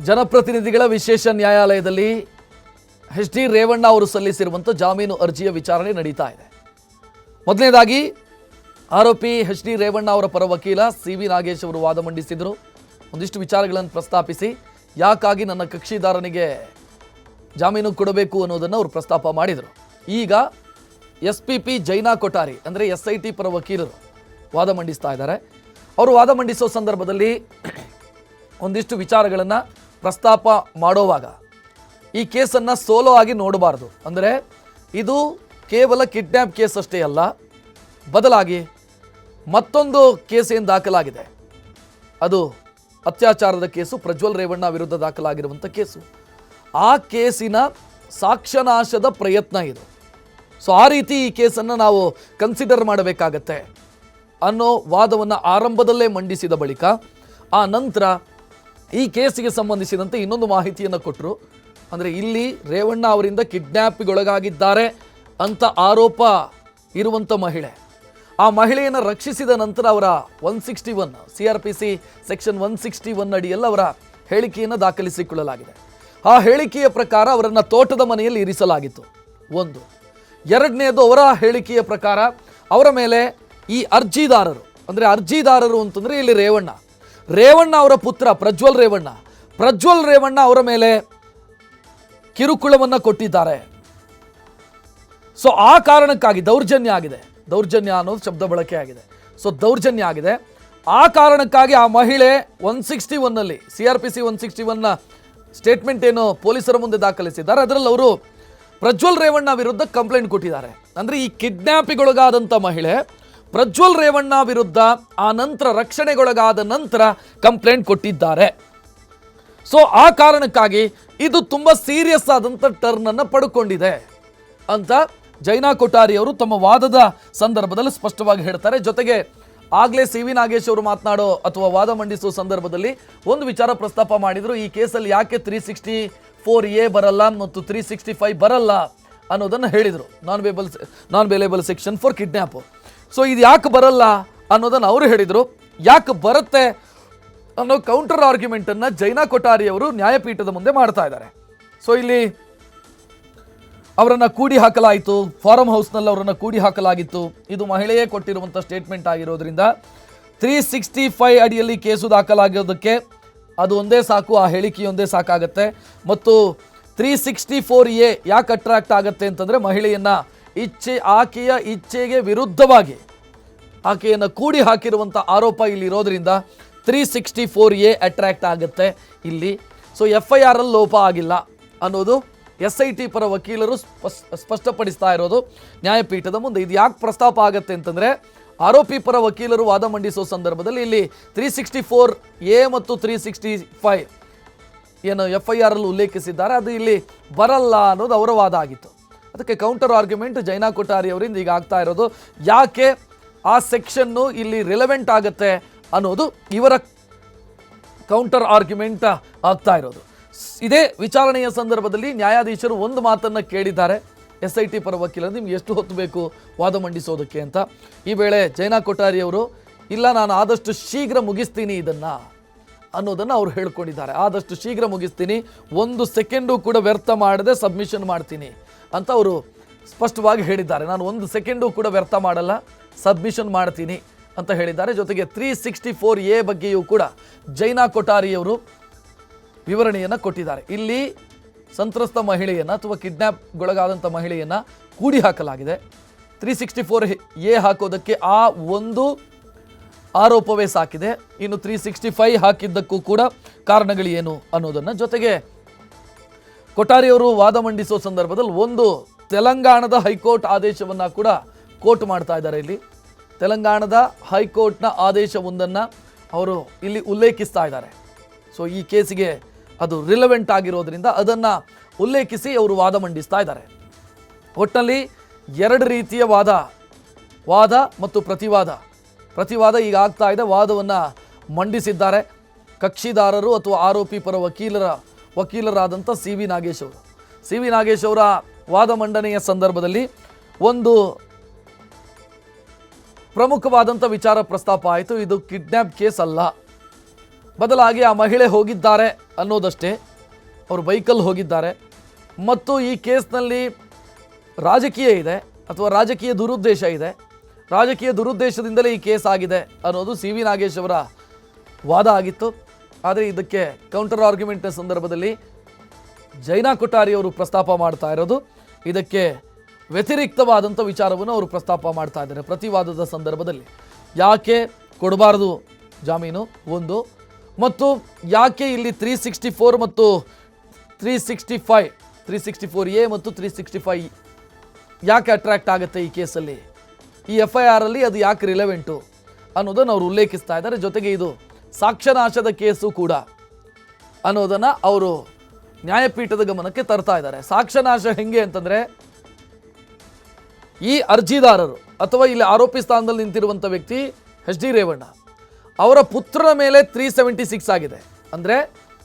ಜನಪ್ರತಿನಿಧಿಗಳ ವಿಶೇಷ ನ್ಯಾಯಾಲಯದಲ್ಲಿ ಎಚ್.ಡಿ. ರೇವಣ್ಣ ಅವರು ಸಲ್ಲಿಸಿರುವಂಥ ಜಾಮೀನು ಅರ್ಜಿಯ ವಿಚಾರಣೆ ನಡೀತಾ ಇದೆ. ಮೊದಲನೇದಾಗಿ ಆರೋಪಿ ಎಚ್.ಡಿ. ರೇವಣ್ಣ ಅವರ ಪರ ವಕೀಲ ಸಿ.ವಿ. ನಾಗೇಶ್ ಅವರು ವಾದ ಮಂಡಿಸಿದರು. ಒಂದಿಷ್ಟು ವಿಚಾರಗಳನ್ನು ಪ್ರಸ್ತಾಪಿಸಿ ಯಾಕಾಗಿ ನನ್ನ ಕಕ್ಷಿದಾರನಿಗೆ ಜಾಮೀನು ಕೊಡಬೇಕು ಅನ್ನೋದನ್ನು ಅವರು ಪ್ರಸ್ತಾಪ ಮಾಡಿದರು. ಈಗ ಎಸ್.ಪಿ.ಪಿ. ಜೈನಾ ಕೊಠಾರಿ ಅಂದರೆ SIT ಪರ ವಕೀಲರು ವಾದ ಮಂಡಿಸ್ತಾ ಇದ್ದಾರೆ. ಅವರು ವಾದ ಮಂಡಿಸೋ ಸಂದರ್ಭದಲ್ಲಿ ಒಂದಿಷ್ಟು ವಿಚಾರಗಳನ್ನು ಪ್ರಸ್ತಾಪ ಮಾಡೋವಾಗ ಈ ಕೇಸನ್ನು ಸೋಲೋ ಆಗಿ ನೋಡಬಾರ್ದು. ಅಂದರೆ ಇದು ಕೇವಲ ಕಿಡ್ನ್ಯಾಪ್ ಕೇಸ್ ಅಷ್ಟೇ ಅಲ್ಲ, ಬದಲಾಗಿ ಮತ್ತೊಂದು ಕೇಸ್ ಏನು ದಾಖಲಾಗಿದೆ, ಅದು ಅತ್ಯಾಚಾರದ ಕೇಸು, ಪ್ರಜ್ವಲ್ ರೇವಣ್ಣ ವಿರುದ್ಧ ದಾಖಲಾಗಿರುವಂಥ ಕೇಸು. ಆ ಕೇಸಿನ ಸಾಕ್ಷ್ಯನಾಶದ ಪ್ರಯತ್ನ ಇದು. ಸೊ ಆ ರೀತಿ ಈ ಕೇಸನ್ನು ನಾವು ಕನ್ಸಿಡರ್ ಮಾಡಬೇಕಾಗತ್ತೆ ಅನ್ನೋ ವಾದವನ್ನು ಆರಂಭದಲ್ಲೇ ಮಂಡಿಸಿದ ಬಳಿಕ ಆ ನಂತರ ಈ ಕೇಸಿಗೆ ಸಂಬಂಧಿಸಿದಂತೆ ಇನ್ನೊಂದು ಮಾಹಿತಿಯನ್ನು ಕೊಟ್ಟರು. ಅಂದರೆ ಇಲ್ಲಿ ರೇವಣ್ಣ ಅವರಿಂದ ಕಿಡ್ನ್ಯಾಪ್ಗೊಳಗಾಗಿದ್ದಾರೆ ಅಂತ ಆರೋಪ ಇರುವಂಥ ಮಹಿಳೆ, ಆ ಮಹಿಳೆಯನ್ನು ರಕ್ಷಿಸಿದ ನಂತರ ಅವರ 161 CRPC ಸೆಕ್ಷನ್ 161 ಅಡಿಯಲ್ಲಿ ಅವರ ಹೇಳಿಕೆಯನ್ನು ದಾಖಲಿಸಿಕೊಳ್ಳಲಾಗಿದೆ. ಆ ಹೇಳಿಕೆಯ ಪ್ರಕಾರ ಅವರನ್ನು ತೋಟದ ಮನೆಯಲ್ಲಿ ಇರಿಸಲಾಗಿತ್ತು. ಒಂದು. ಎರಡನೇದು, ಅವರ ಹೇಳಿಕೆಯ ಪ್ರಕಾರ ಅವರ ಮೇಲೆ ಈ ಅರ್ಜಿದಾರರು, ಅಂದರೆ ಅರ್ಜಿದಾರರು ಅಂತಂದರೆ ಇಲ್ಲಿ ರೇವಣ್ಣ ಅವರ ಪುತ್ರ ಪ್ರಜ್ವಲ್ ರೇವಣ್ಣ ಅವರ ಮೇಲೆ ಕಿರುಕುಳವನ್ನು ಕೊಟ್ಟಿದ್ದಾರೆ. ಸೊ ಆ ಕಾರಣಕ್ಕಾಗಿ ದೌರ್ಜನ್ಯ ಅನ್ನೋದು ಶಬ್ದ ಬಳಕೆ ಆಗಿದೆ. ಸೊ ದೌರ್ಜನ್ಯ ಆಗಿದೆ. ಆ ಕಾರಣಕ್ಕಾಗಿ ಆ ಮಹಿಳೆ 161ನಲ್ಲಿ CRPC 161ನ ಸ್ಟೇಟ್ಮೆಂಟ್ ಏನು ಪೊಲೀಸರ ಮುಂದೆ ದಾಖಲಿಸಿದ್ದಾರೆ, ಅದರಲ್ಲಿ ಅವರು ಪ್ರಜ್ವಲ್ ರೇವಣ್ಣ ವಿರುದ್ಧ ಕಂಪ್ಲೇಂಟ್ ಕೊಟ್ಟಿದ್ದಾರೆ. ಅಂದರೆ ಈ ಕಿಡ್ನ್ಯಾಪಿಗೊಳಗಾದಂಥ ಮಹಿಳೆ ಪ್ರಜ್ವಲ್ ರೇವಣ್ಣ ವಿರುದ್ಧ ಆ ನಂತರ ರಕ್ಷಣೆಗೊಳಗಾದ ನಂತರ ಕಂಪ್ಲೇಂಟ್ ಕೊಟ್ಟಿದ್ದಾರೆ. ಸೊ ಆ ಕಾರಣಕ್ಕಾಗಿ ಇದು ತುಂಬ ಸೀರಿಯಸ್ ಆದಂಥ ಟರ್ನನ್ನು ಪಡ್ಕೊಂಡಿದೆ ಅಂತ ಜೈನಾ ಕೊಠಾರಿ ಅವರು ತಮ್ಮ ವಾದದ ಸಂದರ್ಭದಲ್ಲಿ ಸ್ಪಷ್ಟವಾಗಿ ಹೇಳ್ತಾರೆ. ಜೊತೆಗೆ ಆಗಲೇ ಸಿ.ವಿ. ನಾಗೇಶ್ ಅವರು ಮಾತನಾಡೋ ಅಥವಾ ವಾದ ಮಂಡಿಸುವ ಸಂದರ್ಭದಲ್ಲಿ ಒಂದು ವಿಚಾರ ಪ್ರಸ್ತಾಪ ಮಾಡಿದರು. ಈ ಕೇಸಲ್ಲಿ ಯಾಕೆ 364A ಬರಲ್ಲ ಮತ್ತು 365 ಬರಲ್ಲ ಅನ್ನೋದನ್ನು ಹೇಳಿದರು. ನಾನ್ bailable section for kidnap. So ಇದು ಯಾಕೆ ಬರಲ್ಲ ಅನ್ನೋದನ್ನು ಅವರು ಹೇಳಿದರು. ಯಾಕೆ ಬರುತ್ತೆ ಅನ್ನೋ ಕೌಂಟರ್ ಆರ್ಗ್ಯುಮೆಂಟನ್ನು ಜೈನಾ ಕೊಠಾರಿ ಅವರು ನ್ಯಾಯಪೀಠದ ಮುಂದೆ ಮಾಡ್ತಾ ಇದ್ದಾರೆ. ಸೊ ಇಲ್ಲಿ ಅವರನ್ನು ಕೂಡಿ ಹಾಕಲಾಯಿತು, ಫಾರಂ ಹೌಸ್ನಲ್ಲಿ ಅವರನ್ನು ಕೂಡಿ ಹಾಕಲಾಗಿತ್ತು. ಇದು ಮಹಿಳೆಯೇ ಕೊಟ್ಟಿರುವಂಥ ಸ್ಟೇಟ್ಮೆಂಟ್ ಆಗಿರೋದ್ರಿಂದ 365 ಅಡಿಯಲ್ಲಿ ಕೇಸು ದಾಖಲಾಗಿರೋದಕ್ಕೆ ಅದು ಒಂದೇ ಸಾಕು, ಆ ಹೇಳಿಕೆಯೊಂದೇ ಸಾಕಾಗತ್ತೆ. ಮತ್ತು 364A ಯಾಕೆ ಅಟ್ರಾಕ್ಟ್ ಆಗುತ್ತೆ ಅಂತಂದರೆ ಮಹಿಳೆಯನ್ನು ಆಕೆಯ ಇಚ್ಛೆಗೆ ವಿರುದ್ಧವಾಗಿ ಆಕೆಯನ್ನು ಕೂಡಿ ಹಾಕಿರುವಂಥ ಆರೋಪ ಇಲ್ಲಿ ಇರೋದ್ರಿಂದ 364A ಅಟ್ರಾಕ್ಟ್ ಆಗುತ್ತೆ ಇಲ್ಲಿ. ಸೊ FIR ಅಲ್ಲಿ ಲೋಪ ಆಗಿಲ್ಲ ಅನ್ನೋದು SIT ಪರ ವಕೀಲರು ಸ್ಪಷ್ಟಪಡಿಸ್ತಾ ಇರೋದು ನ್ಯಾಯಪೀಠದ ಮುಂದೆ. ಇದು ಯಾಕೆ ಪ್ರಸ್ತಾಪ ಆಗುತ್ತೆ ಅಂತಂದರೆ ಆರೋಪಿ ಪರ ವಕೀಲರು ವಾದ ಮಂಡಿಸೋ ಸಂದರ್ಭದಲ್ಲಿ ಇಲ್ಲಿ 364A ಮತ್ತು 365 ಏನು FIR ಅಲ್ಲಿ ಉಲ್ಲೇಖಿಸಿದ್ದಾರೆ ಅದು ಇಲ್ಲಿ ಬರಲ್ಲ ಅನ್ನೋದು ಅವರ ವಾದ ಆಗಿತ್ತು. ಅದಕ್ಕೆ ಕೌಂಟರ್ ಆರ್ಗ್ಯುಮೆಂಟ್ ಜೈನಾ ಕೊಠಾರಿ ಅವರಿಂದ ಈಗ ಆಗ್ತಾ ಇರೋದು, ಯಾಕೆ ಆ ಸೆಕ್ಷನ್ನು ಇಲ್ಲಿ ರಿಲೆವೆಂಟ್ ಆಗುತ್ತೆ ಅನ್ನೋದು ಇವರ ಕೌಂಟರ್ ಆರ್ಗ್ಯುಮೆಂಟ್ ಆಗ್ತಾ ಇರೋದು. ಇದೇ ವಿಚಾರಣೆಯ ಸಂದರ್ಭದಲ್ಲಿ ನ್ಯಾಯಾಧೀಶರು ಒಂದು ಮಾತನ್ನು ಕೇಳಿದ್ದಾರೆ SIT ಪರ ವಕೀಲರು, ನಿಮ್ಗೆ ಎಷ್ಟು ಹೊತ್ತು ಬೇಕು ವಾದ ಮಂಡಿಸೋದಕ್ಕೆ ಅಂತ. ಈ ವೇಳೆ ಜೈನಾ ಕೊಠಾರಿ ಅವರು ಇಲ್ಲ, ನಾನು ಆದಷ್ಟು ಶೀಘ್ರ ಮುಗಿಸ್ತೀನಿ ಇದನ್ನು ಅನ್ನೋದನ್ನು ಅವರು ಹೇಳ್ಕೊಂಡಿದ್ದಾರೆ. ಆದಷ್ಟು ಶೀಘ್ರ ಮುಗಿಸ್ತೀನಿ, 1 ಸೆಕೆಂಡು ಕೂಡ ವ್ಯರ್ಥ ಮಾಡದೆ ಸಬ್ಮಿಷನ್ ಮಾಡ್ತೀನಿ ಅಂತ ಅವರು ಸ್ಪಷ್ಟವಾಗಿ ಹೇಳಿದ್ದಾರೆ. ನಾನು 1 ಸೆಕೆಂಡು ಕೂಡ ವ್ಯರ್ಥ ಮಾಡಲ್ಲ, ಸಬ್ಮಿಷನ್ ಮಾಡ್ತೀನಿ ಅಂತ ಹೇಳಿದ್ದಾರೆ. ಜೊತೆಗೆ 364A ಬಗ್ಗೆಯೂ ಕೂಡ ಜೈನಾ ಕೊಠಾರಿಯವರು ವಿವರಣೆಯನ್ನು ಕೊಟ್ಟಿದ್ದಾರೆ. ಇಲ್ಲಿ ಸಂತ್ರಸ್ತ ಮಹಿಳೆಯನ್ನು ಅಥವಾ ಕಿಡ್ನ್ಯಾಪ್ಗೊಳಗಾದಂಥ ಮಹಿಳೆಯನ್ನು ಕೂಡಿ ಹಾಕಲಾಗಿದೆ. 364A ಹಾಕೋದಕ್ಕೆ ಆ ಒಂದು ಆರೋಪವೇ ಸಾಕಿದೆ. ಇನ್ನು 365 ಹಾಕಿದ್ದಕ್ಕೂ ಕೂಡ ಕಾರಣಗಳು ಏನು ಅನ್ನೋದನ್ನು, ಜೊತೆಗೆ ಕೊಠಾರಿಯವರು ವಾದ ಮಂಡಿಸೋ ಸಂದರ್ಭದಲ್ಲಿ ಒಂದು ತೆಲಂಗಾಣದ ಹೈಕೋರ್ಟ್ ಆದೇಶವನ್ನು ಕೂಡ ಕೋಟ್ ಮಾಡ್ತಾ ಇದ್ದಾರೆ. ಇಲ್ಲಿ ತೆಲಂಗಾಣದ ಹೈಕೋರ್ಟ್ನ ಆದೇಶವೊಂದನ್ನು ಅವರು ಇಲ್ಲಿ ಉಲ್ಲೇಖಿಸ್ತಾ ಇದ್ದಾರೆ. ಸೊ ಈ ಕೇಸಿಗೆ ಅದು ರಿಲೆವೆಂಟ್ ಆಗಿರೋದ್ರಿಂದ ಅದನ್ನು ಉಲ್ಲೇಖಿಸಿ ಅವರು ವಾದ ಮಂಡಿಸ್ತಾ ಇದ್ದಾರೆ. ಒಟ್ಟಿನಲ್ಲಿ 2 ರೀತಿಯ ವಾದ ಮತ್ತು ಪ್ರತಿವಾದ ಈಗ ಆಗ್ತಾ ಇದೆ. ವಾದವನ್ನು ಮಂಡಿಸಿದ್ದಾರೆ ಕಕ್ಷಿದಾರರು ಅಥವಾ ಆರೋಪಿ ಪರ ವಕೀಲರಾದಂಥ ಸಿ.ವಿ. ನಾಗೇಶ್ ಅವರ ವಾದ ಮಂಡನೆಯ ಸಂದರ್ಭದಲ್ಲಿ ಒಂದು ಪ್ರಮುಖವಾದಂಥ ವಿಚಾರ ಪ್ರಸ್ತಾಪ ಆಯಿತು. ಇದು ಕಿಡ್ನ್ಯಾಪ್ ಕೇಸ್ ಅಲ್ಲ, ಬದಲಾಗಿ ಆ ಮಹಿಳೆ ಹೋಗಿದ್ದಾರೆ ಅನ್ನೋದಷ್ಟೇ, ಅವರು ಬೈಕಲ್ಲಿ ಹೋಗಿದ್ದಾರೆ ಮತ್ತು ಈ ಕೇಸ್ನಲ್ಲಿ ರಾಜಕೀಯ ಇದೆ ಅಥವಾ ರಾಜಕೀಯ ದುರುದ್ದೇಶ ಇದೆ, ರಾಜಕೀಯ ದುರುದ್ದೇಶದಿಂದಲೇ ಈ ಕೇಸ್ ಆಗಿದೆ ಅನ್ನೋದು ಸಿ ವಿ ನಾಗೇಶ್ ಅವರ ವಾದ ಆಗಿತ್ತು. ಆದರೆ ಇದಕ್ಕೆ ಕೌಂಟರ್ ಆರ್ಗ್ಯುಮೆಂಟ್ನ ಸಂದರ್ಭದಲ್ಲಿ ಜೈನಾ ಕೊಠಾರಿ ಅವರು ಪ್ರಸ್ತಾಪ ಮಾಡ್ತಾ ಇರೋದು ಇದಕ್ಕೆ ವ್ಯತಿರಿಕ್ತವಾದಂಥ ವಿಚಾರವನ್ನು ಅವರು ಪ್ರಸ್ತಾಪ ಮಾಡ್ತಾ ಇದ್ದಾರೆ. ಪ್ರತಿವಾದದ ಸಂದರ್ಭದಲ್ಲಿ ಯಾಕೆ ಕೊಡಬಾರ್ದು ಜಾಮೀನು ಒಂದು, ಮತ್ತು ಯಾಕೆ ಇಲ್ಲಿ 364 ಮತ್ತು 364A ಮತ್ತು 365 ಯಾಕೆ ಅಟ್ರಾಕ್ಟ್ ಆಗುತ್ತೆ ಈ ಕೇಸಲ್ಲಿ, ಈ FIR ಅಲ್ಲಿ ಅದು ಯಾಕೆ ರಿಲೆವೆಂಟು ಅನ್ನೋದನ್ನು ಅವರು ಉಲ್ಲೇಖಿಸ್ತಾ ಇದ್ದಾರೆ. ಜೊತೆಗೆ ಇದು ಸಾಕ್ಷ್ಯನಾಶದ ಕೇಸು ಕೂಡ ಅನ್ನೋದನ್ನು ಅವರು ನ್ಯಾಯಪೀಠದ ಗಮನಕ್ಕೆ ತರ್ತಾ ಇದ್ದಾರೆ. ಸಾಕ್ಷ್ಯನಾಶ ಹೆಂಗೆ ಅಂತಂದರೆ, ಈ ಅರ್ಜಿದಾರರು ಅಥವಾ ಇಲ್ಲಿ ಆರೋಪಿ ಸ್ಥಾನದಲ್ಲಿ ನಿಂತಿರುವಂಥ ವ್ಯಕ್ತಿ HD ರೇವಣ್ಣ ಅವರ ಪುತ್ರನ ಮೇಲೆ 376 ಆಗಿದೆ, ಅಂದರೆ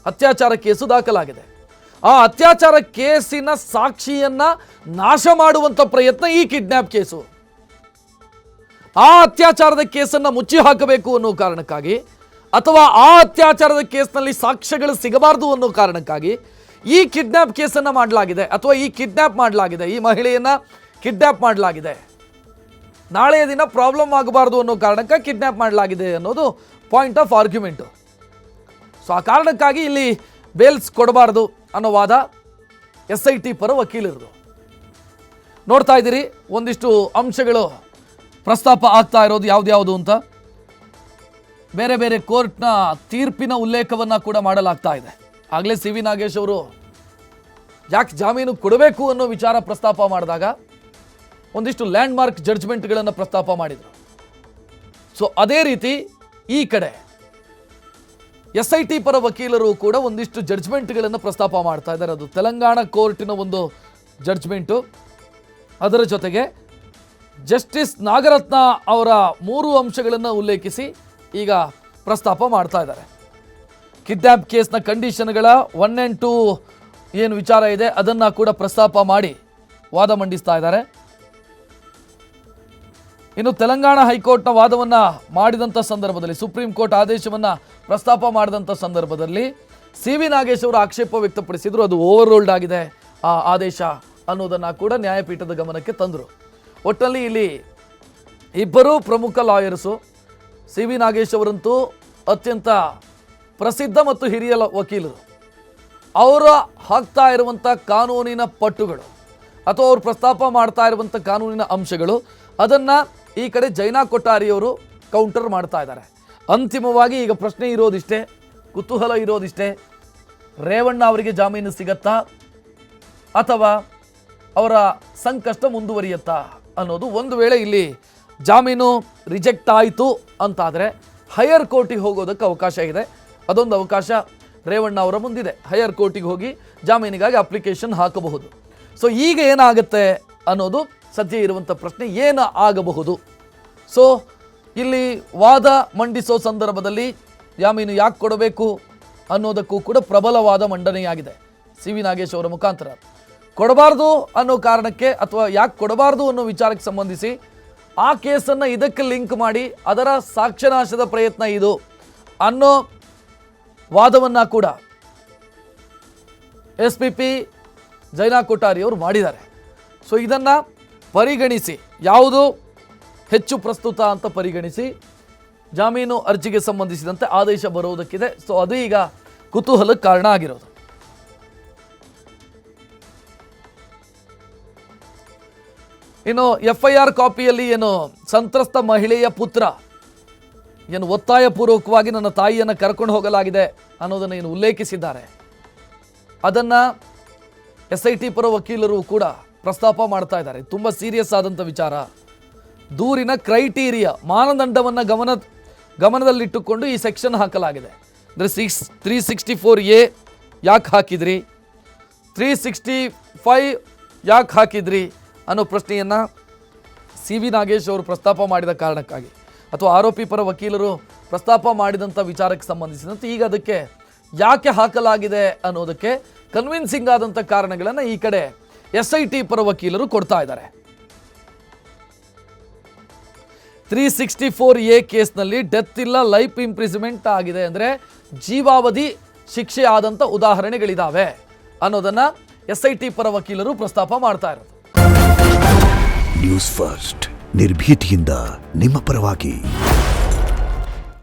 ಅತ್ಯಾಚಾರ ಕೇಸು ದಾಖಲಾಗಿದೆ. ಆ ಅತ್ಯಾಚಾರ ಕೇಸಿನ ಸಾಕ್ಷಿಯನ್ನ ನಾಶ ಮಾಡುವಂಥ ಪ್ರಯತ್ನ ಈ ಕಿಡ್ನ್ಯಾಪ್ ಕೇಸು. ಆ ಅತ್ಯಾಚಾರದ ಕೇಸನ್ನು ಮುಚ್ಚಿ ಹಾಕಬೇಕು ಅನ್ನೋ ಕಾರಣಕ್ಕಾಗಿ ಅಥವಾ ಆ ಅತ್ಯಾಚಾರದ ಕೇಸ್ನಲ್ಲಿ ಸಾಕ್ಷ್ಯಗಳು ಸಿಗಬಾರ್ದು ಅನ್ನೋ ಕಾರಣಕ್ಕಾಗಿ ಈ ಕಿಡ್ನ್ಯಾಪ್ ಕೇಸನ್ನು ಮಾಡಲಾಗಿದೆ ಅಥವಾ ಈ ಕಿಡ್ನ್ಯಾಪ್ ಮಾಡಲಾಗಿದೆ, ಈ ಮಹಿಳೆಯನ್ನು ಕಿಡ್ನ್ಯಾಪ್ ಮಾಡಲಾಗಿದೆ. ನಾಳೆಯ ದಿನ ಪ್ರಾಬ್ಲಮ್ ಆಗಬಾರ್ದು ಅನ್ನೋ ಕಾರಣಕ್ಕೆ ಕಿಡ್ನ್ಯಾಪ್ ಮಾಡಲಾಗಿದೆ ಅನ್ನೋದು ಪಾಯಿಂಟ್ ಆಫ್ ಆರ್ಗ್ಯುಮೆಂಟು. ಸೊ ಆ ಕಾರಣಕ್ಕಾಗಿ ಇಲ್ಲಿ ಬೇಲ್ಸ್ ಕೊಡಬಾರ್ದು ಅನ್ನೋ ವಾದ SIT ಪರ ವಕೀಲರದು. ನೋಡ್ತಾ ಇದ್ದೀರಿ ಒಂದಿಷ್ಟು ಅಂಶಗಳು ಪ್ರಸ್ತಾಪ ಆಗ್ತಾ ಇರೋದು ಯಾವ್ದು ಅಂತ. ಬೇರೆ ಬೇರೆ ಕೋರ್ಟ್ನ ತೀರ್ಪಿನ ಉಲ್ಲೇಖವನ್ನು ಕೂಡ ಮಾಡಲಾಗ್ತಾ ಇದೆ. ಆಗಲೇ ಸಿ ವಿ ನಾಗೇಶ್ ಅವರು ಯಾಕೆ ಜಾಮೀನು ಕೊಡಬೇಕು ಅನ್ನೋ ವಿಚಾರ ಪ್ರಸ್ತಾಪ ಮಾಡಿದಾಗ ಒಂದಿಷ್ಟು ಲ್ಯಾಂಡ್ ಮಾರ್ಕ್ ಜಡ್ಜ್ಮೆಂಟ್ಗಳನ್ನು ಪ್ರಸ್ತಾಪ ಮಾಡಿದರು. ಸೊ ಅದೇ ರೀತಿ ಈ ಕಡೆ SIT ಪರ ವಕೀಲರು ಕೂಡ ಒಂದಿಷ್ಟು ಜಡ್ಜ್ಮೆಂಟ್ಗಳನ್ನು ಪ್ರಸ್ತಾಪ ಮಾಡ್ತಾ ಇದ್ದಾರೆ. ಅದು ತೆಲಂಗಾಣ ಕೋರ್ಟಿನ ಒಂದು ಜಡ್ಜ್ಮೆಂಟು, ಅದರ ಜೊತೆಗೆ ಜಸ್ಟಿಸ್ ನಾಗರತ್ನ ಅವರ 3 ಅಂಶಗಳನ್ನು ಉಲ್ಲೇಖಿಸಿ ಈಗ ಪ್ರಸ್ತಾಪ ಮಾಡ್ತಾ ಇದ್ದಾರೆ. ಕಿಡ್ನ್ಯಾಪ್ ಕೇಸ್ನ ಕಂಡೀಷನ್ಗಳ 1 and 2 ಏನು ವಿಚಾರ ಇದೆ ಅದನ್ನು ಕೂಡ ಪ್ರಸ್ತಾಪ ಮಾಡಿ ವಾದ ಮಂಡಿಸ್ತಾ ಇದ್ದಾರೆ. ಇನ್ನು ತೆಲಂಗಾಣ ಹೈಕೋರ್ಟ್ನ ವಾದವನ್ನು ಮಾಡಿದಂಥ ಸಂದರ್ಭದಲ್ಲಿ, ಸುಪ್ರೀಂ ಕೋರ್ಟ್ ಆದೇಶವನ್ನು ಪ್ರಸ್ತಾಪ ಮಾಡಿದಂಥ ಸಂದರ್ಭದಲ್ಲಿ ಸಿ ವಿ ನಾಗೇಶ್ ಅವರು ಆಕ್ಷೇಪ ವ್ಯಕ್ತಪಡಿಸಿದ್ರು, ಅದು ಓವರ್ರೋಲ್ಡ್ ಆಗಿದೆ ಆ ಆದೇಶ ಅನ್ನೋದನ್ನು ಕೂಡ ನ್ಯಾಯಪೀಠದ ಗಮನಕ್ಕೆ ತಂದರು. ಒಟ್ಟಲ್ಲಿ ಇಲ್ಲಿ ಇಬ್ಬರೂ ಪ್ರಮುಖ ಲಾಯರ್ಸು, ಸಿ ವಿ ನಾಗೇಶ್ ಅವರಂತೂ ಅತ್ಯಂತ ಪ್ರಸಿದ್ಧ ಮತ್ತು ಹಿರಿಯ ವಕೀಲರು. ಅವರ ಹಾಕ್ತಾ ಇರುವಂಥ ಕಾನೂನಿನ ಪಟ್ಟುಗಳು ಅಥವಾ ಅವರು ಪ್ರಸ್ತಾಪ ಮಾಡ್ತಾ ಇರುವಂಥ ಕಾನೂನಿನ ಅಂಶಗಳು ಅದನ್ನು ಈ ಕಡೆ ಜೈನಾ ಕೊಠಾರಿಯವರು ಕೌಂಟರ್ ಮಾಡ್ತಾ ಇದ್ದಾರೆ. ಅಂತಿಮವಾಗಿ ಈಗ ಪ್ರಶ್ನೆ ಇರೋದಿಷ್ಟೇ, ಕುತೂಹಲ ಇರೋದಿಷ್ಟೇ, ರೇವಣ್ಣ ಅವರಿಗೆ ಜಾಮೀನು ಸಿಗತ್ತಾ ಅಥವಾ ಅವರ ಸಂಕಷ್ಟ ಮುಂದುವರಿಯುತ್ತಾ ಅನ್ನೋದು. ಒಂದು ವೇಳೆ ಇಲ್ಲಿ ಜಾಮೀನು ರಿಜೆಕ್ಟ್ ಆಯಿತು ಅಂತಾದರೆ ಹೈಯರ್ ಕೋರ್ಟಿಗೆ ಹೋಗೋದಕ್ಕೆ ಅವಕಾಶ ಇದೆ. ಅದೊಂದು ಅವಕಾಶ ರೇವಣ್ಣ ಅವರ ಮುಂದಿದೆ. ಹೈಯರ್ ಕೋರ್ಟಿಗೆ ಹೋಗಿ ಜಾಮೀನಿಗಾಗಿ ಅಪ್ಲಿಕೇಶನ್ ಹಾಕಬಹುದು. ಸೊ ಈಗ ಏನಾಗುತ್ತೆ ಅನ್ನೋದು ಸದ್ಯ ಇರುವಂಥ ಪ್ರಶ್ನೆ, ಏನು ಆಗಬಹುದು. ಸೊ ಇಲ್ಲಿ ವಾದ ಮಂಡಿಸೋ ಸಂದರ್ಭದಲ್ಲಿ ಜಾಮೀನು ಯಾಕೆ ಕೊಡಬೇಕು ಅನ್ನೋದಕ್ಕೂ ಕೂಡ ಪ್ರಬಲವಾದ ಮಂಡನೆಯಾಗಿದೆ ಸಿ ವಿ ನಾಗೇಶ್ ಅವರ ಮುಖಾಂತರ. ಕೊಡಬಾರ್ದು ಅನ್ನೋ ಕಾರಣಕ್ಕೆ ಅಥವಾ ಯಾಕೆ ಕೊಡಬಾರ್ದು ಅನ್ನೋ ವಿಚಾರಕ್ಕೆ ಸಂಬಂಧಿಸಿ ಆ ಕೇಸನ್ನು ಇದಕ್ಕೆ ಲಿಂಕ್ ಮಾಡಿ ಅದರ ಸಾಕ್ಷ್ಯನಾಶದ ಪ್ರಯತ್ನ ಇದು ಅನ್ನೋ ವಾದವನ್ನು ಕೂಡ SPP ಜೈನಾ ಕೊಠಾರಿ ಅವರು ಮಾಡಿದ್ದಾರೆ. ಸೊ ಇದನ್ನು ಪರಿಗಣಿಸಿ ಯಾವುದು ಹೆಚ್ಚು ಪ್ರಸ್ತುತ ಅಂತ ಪರಿಗಣಿಸಿ ಜಾಮೀನು ಅರ್ಜಿಗೆ ಸಂಬಂಧಿಸಿದಂತೆ ಆದೇಶ ಬರುವುದಕ್ಕಿದೆ. ಸೊ ಅದು ಈಗ ಕುತೂಹಲಕ್ಕೆ ಕಾರಣ ಆಗಿರೋದು. ಇನ್ನು FIR ಕಾಪಿಯಲ್ಲಿ ಏನು ಸಂತ್ರಸ್ತ ಮಹಿಳೆಯ ಪುತ್ರ ಏನು ಒತ್ತಾಯಪೂರ್ವಕವಾಗಿ ನನ್ನ ತಾಯಿಯನ್ನು ಕರ್ಕೊಂಡು ಹೋಗಲಾಗಿದೆ ಅನ್ನೋದನ್ನು ಏನು ಉಲ್ಲೇಖಿಸಿದ್ದಾರೆ, ಅದನ್ನು SIT ಪರ ವಕೀಲರು ಕೂಡ ಪ್ರಸ್ತಾಪ ಮಾಡ್ತಾ ಇದ್ದಾರೆ. ತುಂಬ ಸೀರಿಯಸ್ ಆದಂಥ ವಿಚಾರ. ದೂರಿನ ಕ್ರೈಟೀರಿಯಾ ಮಾನದಂಡವನ್ನು ಗಮನದಲ್ಲಿಟ್ಟುಕೊಂಡು ಈ ಸೆಕ್ಷನ್ ಹಾಕಲಾಗಿದೆ. ಅಂದರೆ 364A ಯಾಕೆ ಹಾಕಿದ್ರಿ, 365 ಯಾಕೆ ಹಾಕಿದ್ರಿ ಅನ್ನೋ ಪ್ರಶ್ನೆಯನ್ನು ಸಿ ವಿ ನಾಗೇಶ್ ಅವರು ಪ್ರಸ್ತಾಪ ಮಾಡಿದ ಕಾರಣಕ್ಕಾಗಿ ಅಥವಾ ಆರೋಪಿ ಪರ ವಕೀಲರು ಪ್ರಸ್ತಾಪ ಮಾಡಿದಂಥ ವಿಚಾರಕ್ಕೆ ಸಂಬಂಧಿಸಿದಂತೆ ಈಗ ಅದಕ್ಕೆ ಯಾಕೆ ಹಾಕಲಾಗಿದೆ ಅನ್ನೋದಕ್ಕೆ ಕನ್ವಿನ್ಸಿಂಗ್ ಆದಂಥ ಕಾರಣಗಳನ್ನು ಈ ಕಡೆ SIT ಪರ ವಕೀಲರು ಕೊಡ್ತಾ ಇದ್ದಾರೆ. 364A ಕೇಸ್ನಲ್ಲಿ ಡೆತ್ ಇಲ್ಲ, ಲೈಫ್ ಇಂಪ್ರಿಸನ್ಮೆಂಟ್ ಆಗಿದೆ, ಅಂದರೆ ಜೀವಾವಧಿ ಶಿಕ್ಷೆ ಆದಂಥ ಉದಾಹರಣೆಗಳಿದ್ದಾವೆ ಅನ್ನೋದನ್ನು SIT ಪರ ವಕೀಲರು ಪ್ರಸ್ತಾಪ ಮಾಡ್ತಾ ಇರೋದು. ನ್ಯೂಸ್ ಫಸ್ಟ್ ನಿರ್ಭೀತಿಯಿಂದ ನಿಮ್ಮ ಪರವಾಗಿ.